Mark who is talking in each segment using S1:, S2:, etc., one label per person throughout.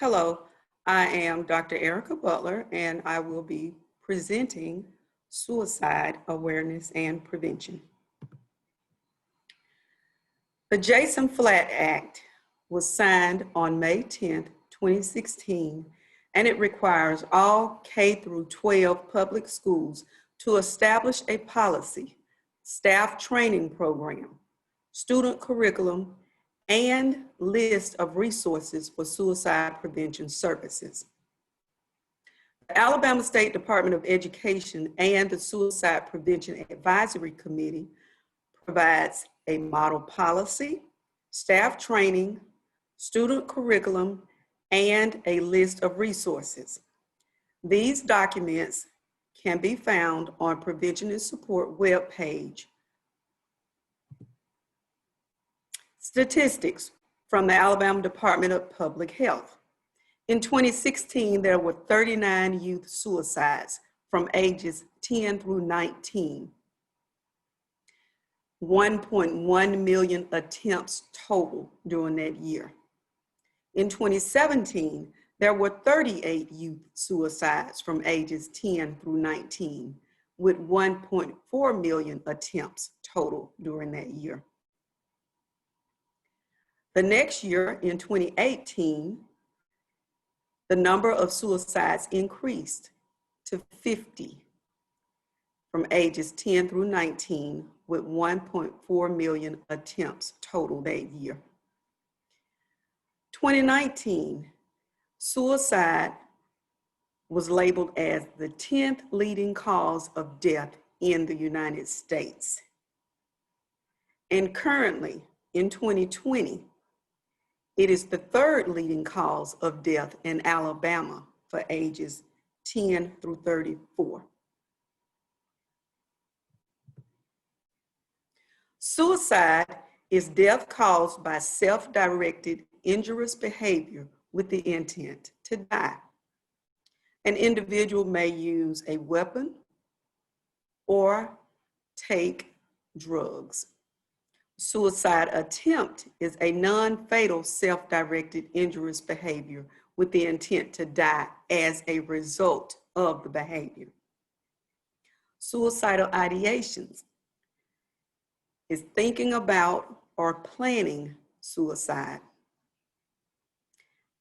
S1: Hello, I am Dr. Erica Butler, and I will be presenting suicide awareness and prevention. The Jason Flatt Act was signed on May 10th, 2016, and it requires all K through 12 public schools to establish a policy, staff training program, student curriculum, and list of resources for suicide prevention services. The Alabama State Department of Education and the Suicide Prevention Advisory Committee provides a model policy, staff training, student curriculum, and a list of resources. These documents can be found on Prevention and Support webpage. Statistics from the Alabama Department of Public Health. In 2016, there were 39 youth suicides from ages 10 through 19. 1.1 million attempts total during that year. In 2017, there were 38 youth suicides from ages 10 through 19, with 1.4 million attempts total during that year. The next year, in 2018, the number of suicides increased to 50 from ages 10 through 19, with 1.4 million attempts total that year. 2019, suicide was labeled as the 10th leading cause of death in the United States. And currently, in 2020, it is the third leading cause of death in Alabama for ages 10 through 34. Suicide is death caused by self-directed injurious behavior with the intent to die. An individual may use a weapon or take drugs. Suicide attempt is a non-fatal self-directed injurious behavior with the intent to die as a result of the behavior. Suicidal ideations is thinking about or planning suicide.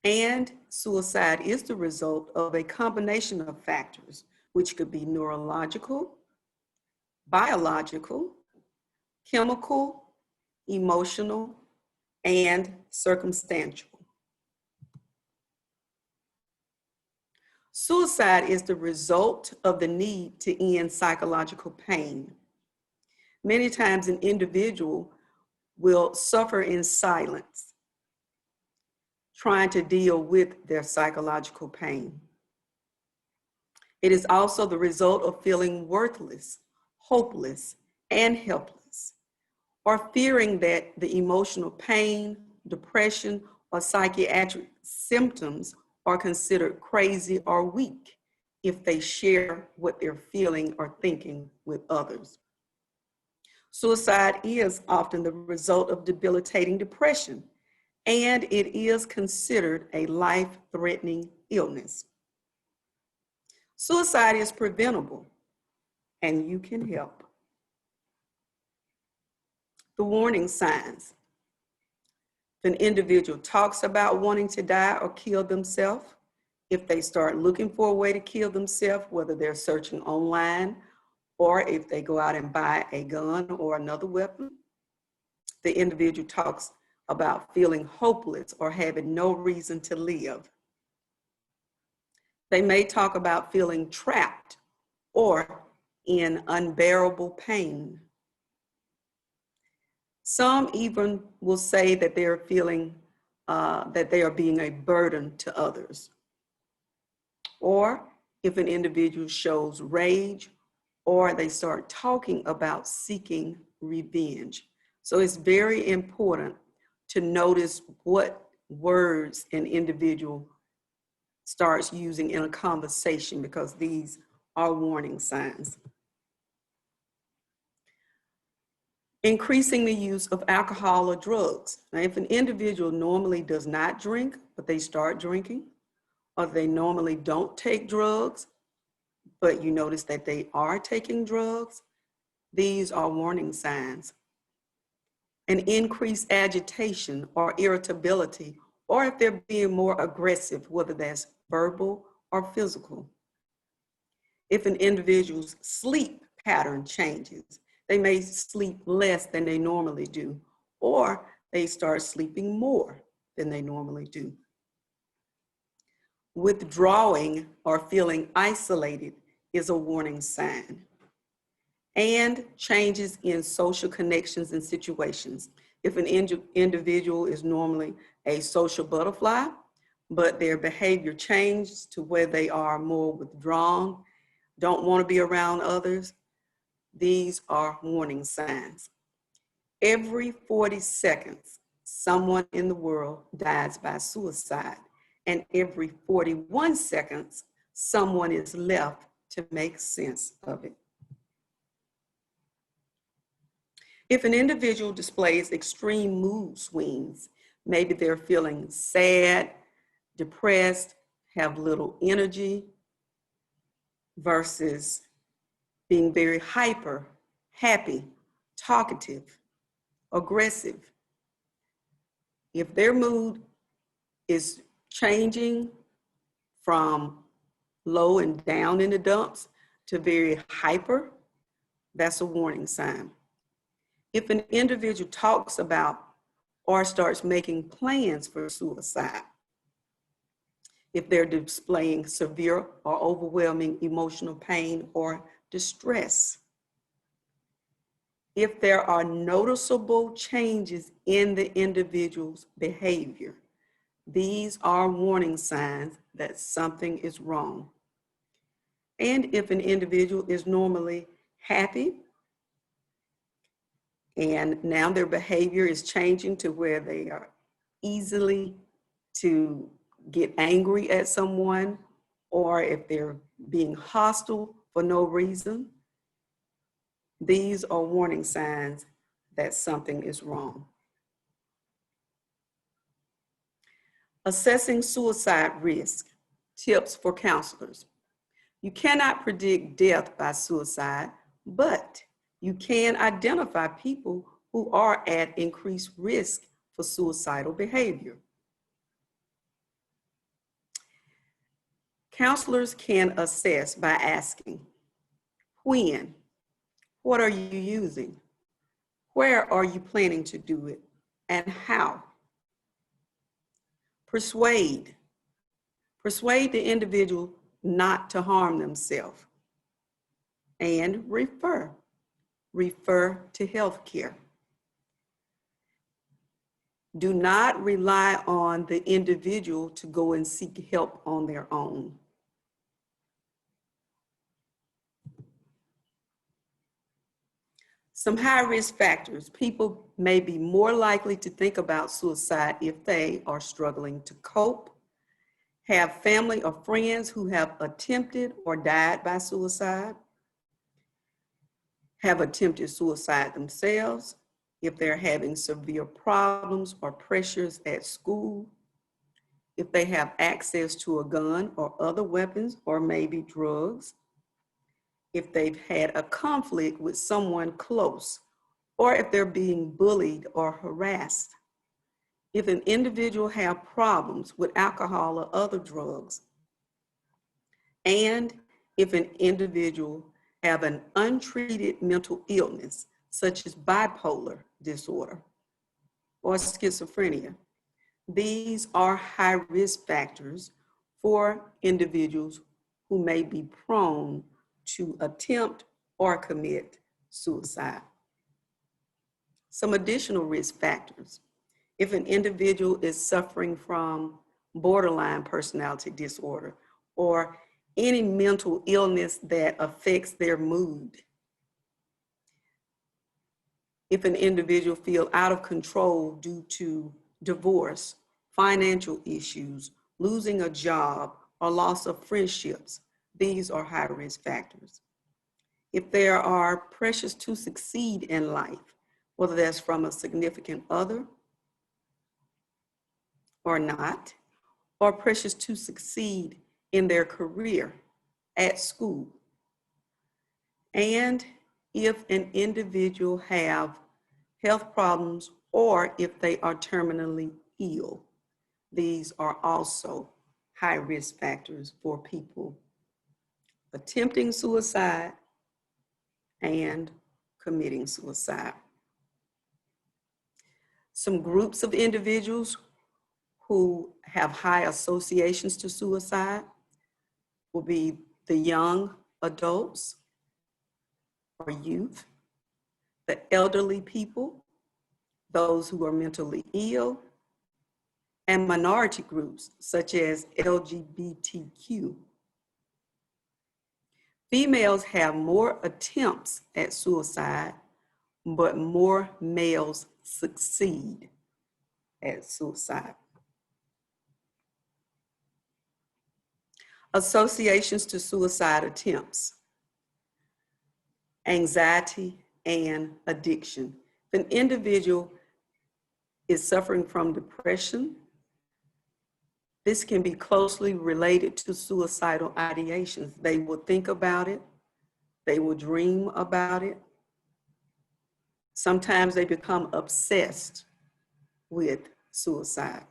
S1: And suicide is the result of a combination of factors, which could be neurological, biological, chemical, emotional, and circumstantial. Suicide is the result of the need to end psychological pain. Many times an individual will suffer in silence, trying to deal with their psychological pain. It is also the result of feeling worthless, hopeless, and helpless, or fearing that the emotional pain, depression, or psychiatric symptoms are considered crazy or weak if they share what they're feeling or thinking with others. Suicide is often the result of debilitating depression, and it is considered a life-threatening illness. Suicide is preventable, and you can help. The warning signs. If an individual talks about wanting to die or kill themselves, if they start looking for a way to kill themselves, whether they're searching online or if they go out and buy a gun or another weapon, the individual talks about feeling hopeless or having no reason to live. They may talk about feeling trapped or in unbearable pain. Some even will say that they're feeling that they are being a burden to others. Or if an individual shows rage, or they start talking about seeking revenge. So it's very important to notice what words an individual starts using in a conversation, because these are warning signs. Increasing the use of alcohol or drugs. Now, if an individual normally does not drink, but they start drinking, or they normally don't take drugs, but you notice that they are taking drugs, these are warning signs. An increased agitation or irritability, or if they're being more aggressive, whether that's verbal or physical. If an individual's sleep pattern changes, they may sleep less than they normally do, or they start sleeping more than they normally do. Withdrawing or feeling isolated is a warning sign. And changes in social connections and situations. If an individual is normally a social butterfly, but their behavior changed to where they are more withdrawn, don't want to be around others, these are warning signs. Every 40 seconds, someone in the world dies by suicide, and every 41 seconds, someone is left to make sense of it. If an individual displays extreme mood swings, maybe they're feeling sad, depressed, have little energy, versus being very hyper, happy, talkative, aggressive. If their mood is changing from low and down in the dumps to very hyper, that's a warning sign. If an individual talks about or starts making plans for suicide, if they're displaying severe or overwhelming emotional pain or distress, if there are noticeable changes in the individual's behavior, these are warning signs that something is wrong. And if an individual is normally happy, and now their behavior is changing to where they are easily to get angry at someone, or if they're being hostile for no reason, these are warning signs that something is wrong. Assessing suicide risk. Tips for counselors. You cannot predict death by suicide, but you can identify people who are at increased risk for suicidal behavior. Counselors can assess by asking, when? What are you using? Where are you planning to do it? And how? Persuade. Persuade the individual not to harm themselves. And refer. Refer to healthcare. Do not rely on the individual to go and seek help on their own. Some high-risk factors. People may be more likely to think about suicide if they are struggling to cope, have family or friends who have attempted or died by suicide, have attempted suicide themselves, if they're having severe problems or pressures at school, if they have access to a gun or other weapons or maybe drugs, if they've had a conflict with someone close, or if they're being bullied or harassed. If an individual have problems with alcohol or other drugs, and if an individual have an untreated mental illness, such as bipolar disorder or schizophrenia, these are high-risk factors for individuals who may be prone to attempt or commit suicide. Some additional risk factors. If an individual is suffering from borderline personality disorder or any mental illness that affects their mood. If an individual feels out of control due to divorce, financial issues, losing a job, or loss of friendships, these are high-risk factors. If there are pressures to succeed in life, whether that's from a significant other or not, or pressures to succeed in their career at school. And if an individual have health problems or if they are terminally ill, these are also high risk factors for people attempting suicide and committing suicide. Some groups of individuals who have high associations to suicide will be the young adults or youth, the elderly people, those who are mentally ill, and minority groups such as LGBTQ. Females have more attempts at suicide, but more males succeed at suicide. Associations to suicide attempts: anxiety and addiction. If an individual is suffering from depression, this can be closely related to suicidal ideations. They will think about it, they will dream about it. Sometimes they become obsessed with suicide.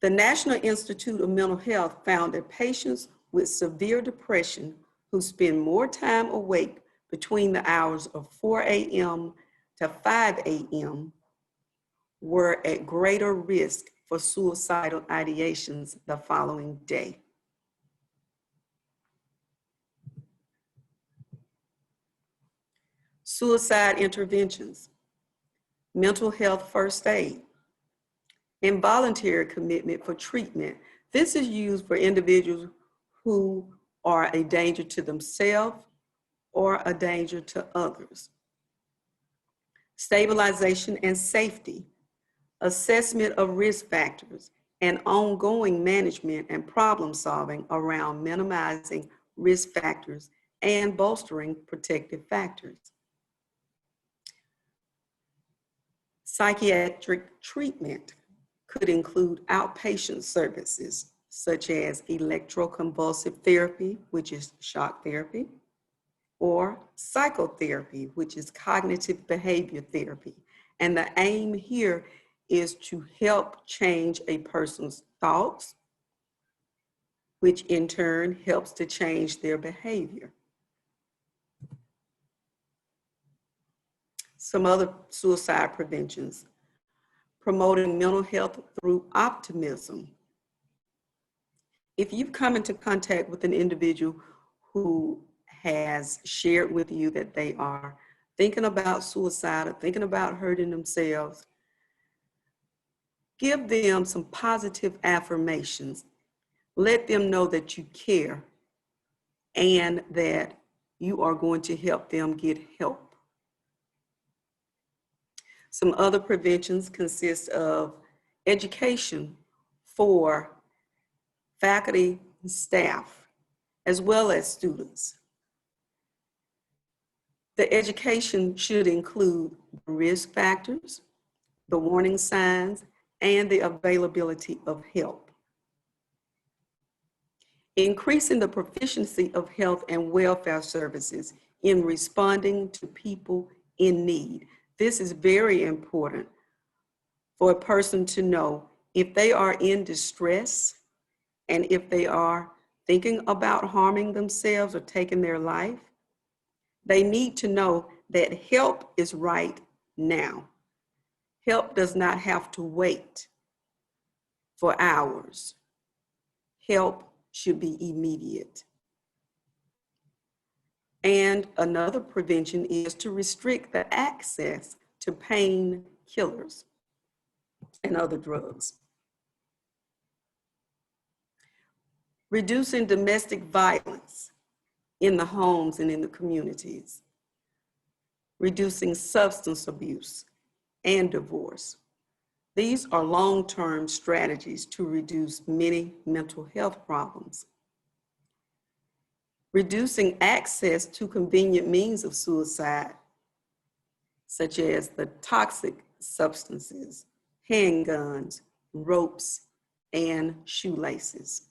S1: The National Institute of Mental Health found that patients with severe depression who spend more time awake between the hours of 4 a.m. to 5 a.m. were at greater risk for suicidal ideations the following day. Suicide interventions, mental health first aid, involuntary commitment for treatment. This is used for individuals who are a danger to themselves or a danger to others. Stabilization and safety, assessment of risk factors, and ongoing management and problem solving around minimizing risk factors and bolstering protective factors. Psychiatric treatment could include outpatient services such as electroconvulsive therapy, which is shock therapy, or psychotherapy, which is cognitive behavior therapy. And the aim here is to help change a person's thoughts, which in turn helps to change their behavior. Some other suicide preventions: promoting mental health through optimism. If you've come into contact with an individual who has shared with you that they are thinking about suicide or thinking about hurting themselves, give them some positive affirmations. Let them know that you care and that you are going to help them get help. Some other preventions consist of education for faculty and staff, as well as students. The education should include risk factors, the warning signs, and the availability of help. Increasing the proficiency of health and welfare services in responding to people in need. This is very important for a person to know if they are in distress and if they are thinking about harming themselves or taking their life. They need to know that help is right now. Help does not have to wait for hours. Help should be immediate. And another prevention is to restrict the access to painkillers and other drugs. Reducing domestic violence in the homes and in the communities. Reducing substance abuse and divorce. These are long-term strategies to reduce many mental health problems. Reducing access to convenient means of suicide such as the toxic substances, handguns, ropes, and shoelaces.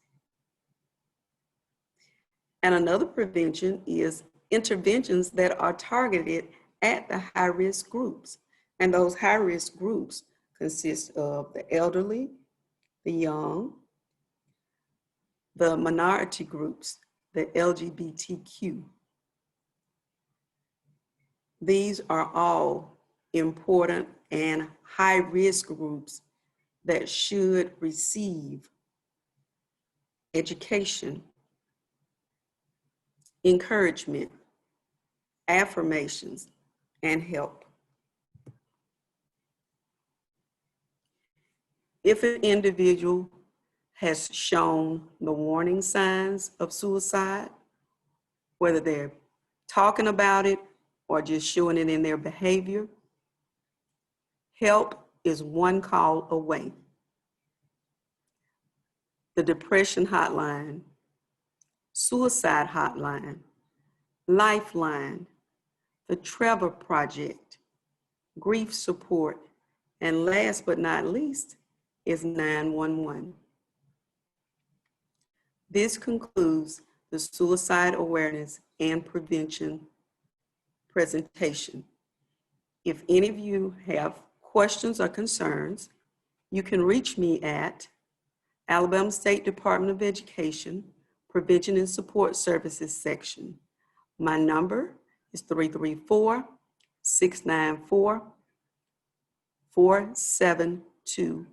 S1: And another prevention is interventions that are targeted at the high-risk groups. And those high-risk groups consist of the elderly, the young, the minority groups, the LGBTQ. These are all important and high-risk groups that should receive education, encouragement, affirmations, and help. If an individual has shown the warning signs of suicide, whether they're talking about it or just showing it in their behavior, help is one call away. The depression hotline, suicide hotline, lifeline, the Trevor Project, grief support, and last but not least is 911. This concludes the suicide awareness and prevention presentation. If any of you have questions or concerns, you can reach me at Alabama State Department of Education, Prevention and Support Services section. My number is 334-694-4722.